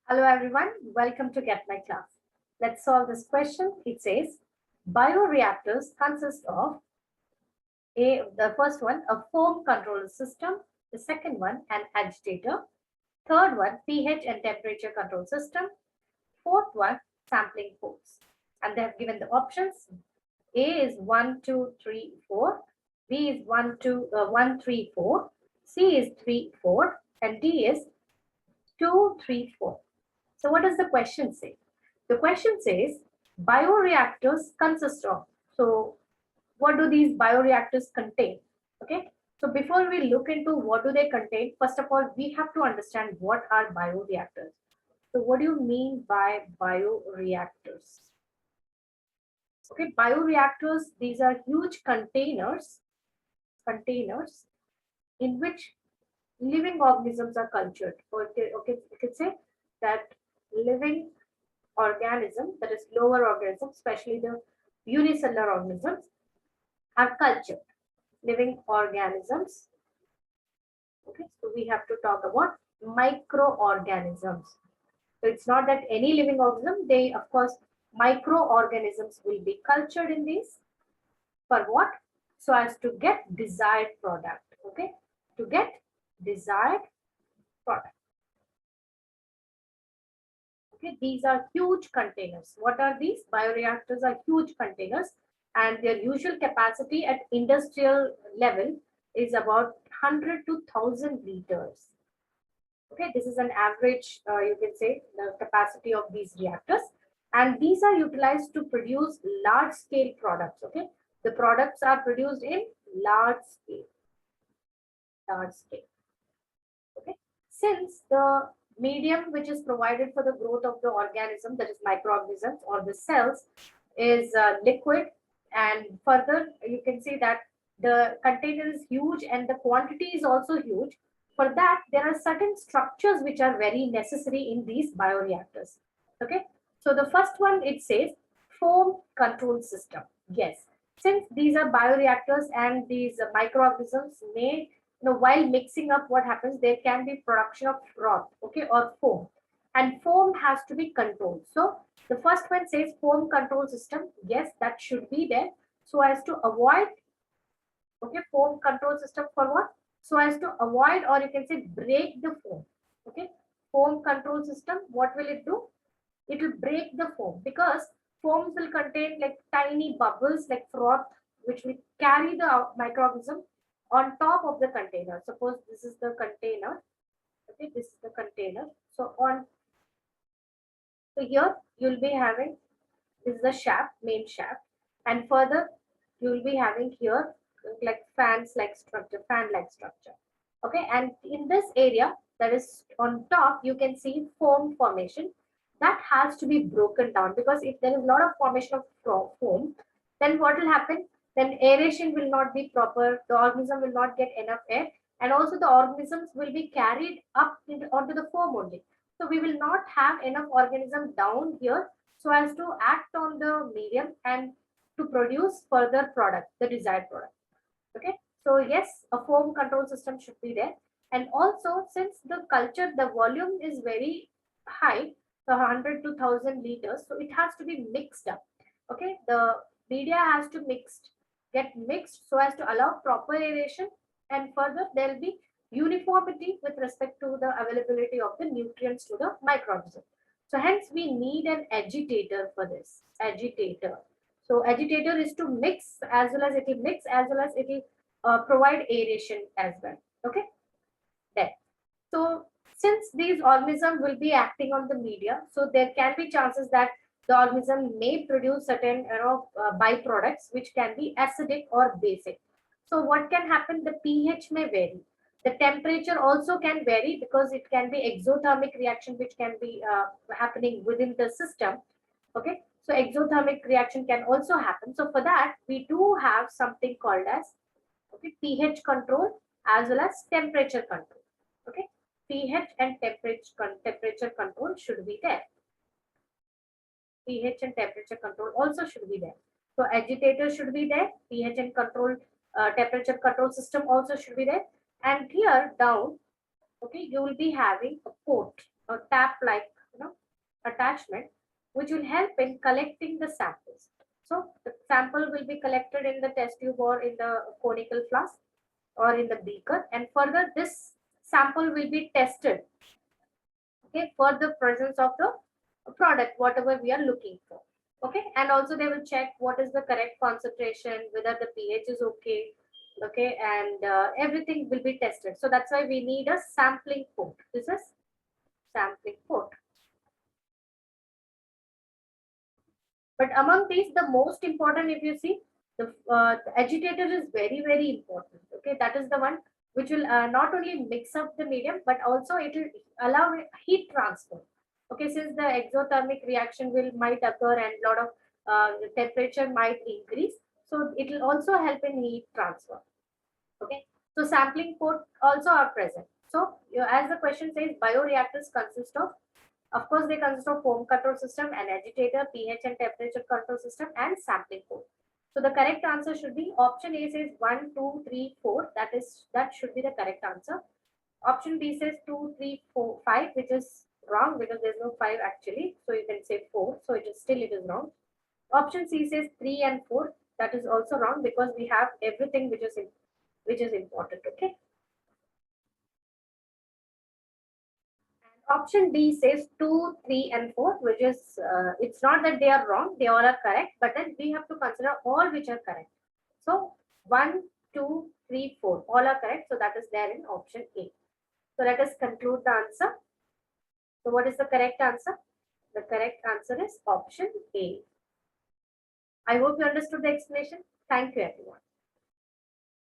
Hello everyone, welcome to Get My Class. Let's solve this question. It says, bioreactors consist of the first one, a foam control system, the second one, an agitator, third one, pH and temperature control system, fourth one, sampling force. And they have given the options. A is 1, 2, 3, 4, B is 1, 3, 4, C is 3, 4, and D is 2, 3, 4. So what does the question say? The question says bioreactors consist of. So what do these bioreactors contain? Okay. So before we look into what do they contain, first of all, we have to understand what are bioreactors. So what do you mean by bioreactors? Okay, bioreactors, these are huge containers in which living organisms are cultured. Okay, you can say that living organism, that is lower organisms, especially the unicellular organisms, are cultured. Living organisms. Okay, so we have to talk about microorganisms. So it's not that any living organism, they, of course, microorganisms will be cultured in these. For what? So as to get desired product. Okay, to get desired product. Okay, these are huge containers. What are these? Bioreactors are huge containers, and their usual capacity at industrial level is about 100 to 1000 liters. Okay, this is an average, you can say, the capacity of these reactors, and these are utilized to produce large scale products. Okay, the products are produced in large scale. Okay, since the medium which is provided for the growth of the organism, that is microorganisms or the cells, is liquid, and further you can see that the container is huge and the quantity is also huge. For that, there are certain structures which are very necessary in these bioreactors. Okay, so the first one, it says foam control system. Yes, since these are bioreactors and these microorganisms may, while mixing up, what happens, there can be production of froth, okay, or foam, and foam has to be controlled. So the first one says foam control system. Yes, that should be there, so as to avoid, okay, foam control system for what? So as to avoid, or you can say break the foam. Okay, foam control system, what will it do? It will break the foam, because foams will contain like tiny bubbles like froth, which will carry the microorganism on top of the container. Suppose this is the container. Okay, this is the container. So here you'll be having, this is the shaft, main shaft, and further you will be having here like fan like structure. Okay, and in this area, that is on top, you can see foam formation that has to be broken down, because if there is a lot of formation of foam, then what will happen? Then aeration will not be proper, the organism will not get enough air, and also the organisms will be carried up onto the foam only. So we will not have enough organism down here so as to act on the medium and to produce further product, the desired product. Okay, so yes, a foam control system should be there. And also, since the culture, the volume is very high, so 100 to 1000 liters, so it has to be mixed up. Okay, the media has to get mixed so as to allow proper aeration, and further there will be uniformity with respect to the availability of the nutrients to the microorganism. So hence we need an agitator for this. Agitator. So agitator is to mix, as well as it will mix, as well as it will provide aeration as well. Okay, there. So since these organisms will be acting on the media, so there can be chances that the organism may produce certain byproducts which can be acidic or basic. So what can happen? The pH may vary. The temperature also can vary, because it can be exothermic reaction which can be happening within the system. Okay, so exothermic reaction can also happen. So for that, we do have something called as, okay, pH control as well as temperature control. Okay, pH and temperature control should be there. pH and temperature control also should be there. So agitator should be there. pH and control, temperature control system also should be there. And here down, okay, you will be having a port, a tap like attachment, which will help in collecting the samples. So the sample will be collected in the test tube or in the conical flask or in the beaker, and further this sample will be tested, okay, for the presence of the product, whatever we are looking for. Okay, and also they will check what is the correct concentration, whether the pH is okay, okay, and everything will be tested. So that's why we need a sampling port. This is sampling port. But among these, the most important, if you see, the agitator is very, very important. Okay, that is the one which will not only mix up the medium, but also it will allow heat transfer. Okay, since the exothermic reaction will might occur and lot of the temperature might increase, so it will also help in heat transfer. Okay, so sampling port also are present. So as the question says, bioreactors consist of course, they consist of foam control system, an agitator, pH and temperature control system, and sampling port. So the correct answer should be option A says 1, 2, 3, 4. That should be the correct answer. Option B says 2, 3, 4, 5, which is wrong because there's no 5 actually. So you can say 4. So it is wrong. Option C says 3 and 4. That is also wrong because we have everything which is important. Okay. Option D says 2, 3, and 4, which is, it's not that they are wrong, they all are correct, but then we have to consider all which are correct. So 1, 2, 3, 4, all are correct. So that is there in option A. So let us conclude the answer. So what is the correct answer? The correct answer is option A. I hope you understood the explanation. Thank you, everyone.